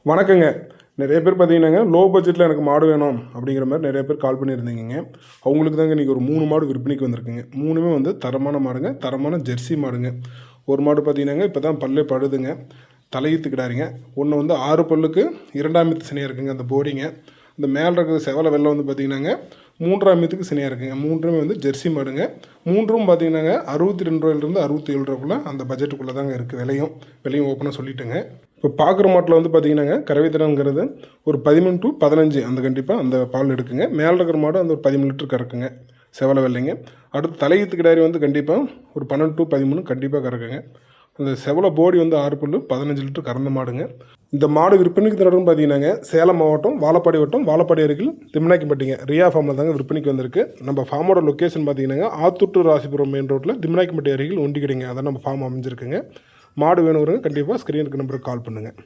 வணக்கங்க. நிறைய பேர் பார்த்தீங்கன்னாங்க, லோ பட்ஜெட்டில் எனக்கு மாடு வேணும் அப்படிங்கிற மாதிரி நிறைய பேர் கால் பண்ணியிருந்தீங்கங்க. அவங்களுக்கு தாங்க இன்றைக்கி ஒரு 3 மாடு விற்பனைக்கு வந்திருக்குங்க. 3மே வந்து தரமான மாடுங்க, தரமான ஜெர்சி மாடுங்க. ஒரு மாடு பார்த்தீங்கன்னாங்க, இப்போ தான் பல்லே படுதுங்க, தலையீத்து கிடாரிங்க. ஒன்று வந்து 6 பல்லுக்கு 2ஆம் ஈத்து சினையாக இருக்குங்க அந்த போடிங்க. இந்த மேலே இருக்கிற செவலை வெள்ளை வந்து பார்த்தீங்கன்னாங்க 3ஆம் ஈத்துக்கு சினையாக இருக்குங்க. 3மே வந்து ஜெர்சி மாடுங்க. 3ம் பார்த்தீங்கன்னாங்க 62 ரூபாயிலிருந்து 67 ரூபாய்க்குள்ளே அந்த பட்ஜெட்டுக்குள்ளே தாங்க இருக்குது. விலையும் ஓப்பனாக சொல்லிட்டேங்க. இப்போ பார்க்குற மாட்டில் வந்து பார்த்தீங்கன்னாங்க கறவைத்திறன்கிறது ஒரு 13 to 15 அந்த கண்டிப்பாக அந்த பால் எடுக்குங்க. மேலே இருக்கிற மாடு அந்த ஒரு 13 லிட்டர் கறக்குங்க, செவலை வெள்ளைங்க. அடுத்து தலையீத்து கிடாரி வந்து கண்டிப்பாக ஒரு 12 to 13 கண்டிப்பாக கறக்குங்க. அந்த செவலை போடி வந்து 6 புல்லு 15 லிட்டர் கறந்த மாடுங்க. இந்த மாடு விற்பனைக்கு தரணும்னு பார்த்தீங்கன்னாங்க சேலம் மாவட்டம் வாழப்பாடி வட்டம் வாழப்பாடி அருகில் திம்னாக்கிப்பட்டிங்க ரியா ஃபார்மில் தாங்க விற்பனைக்கு வந்திருக்கு. நம்ம ஃபார்மோட லொக்கேஷன் பார்த்தீங்கன்னாங்க ஆத்தூர் to ராசிபுரம் மெயின் ரோட்டில் திம்னாக்கிப்பட்டி அருகில் ஒண்டிக்கிடுங்க. அதான் நம்ம ஃபார்ம் அமைஞ்சிருக்குங்க. மாடு வேணுங்கிறவங்க கண்டிப்பாக ஸ்க்ரீனுக்கு நம்பருக்கு கால் பண்ணுங்கள்.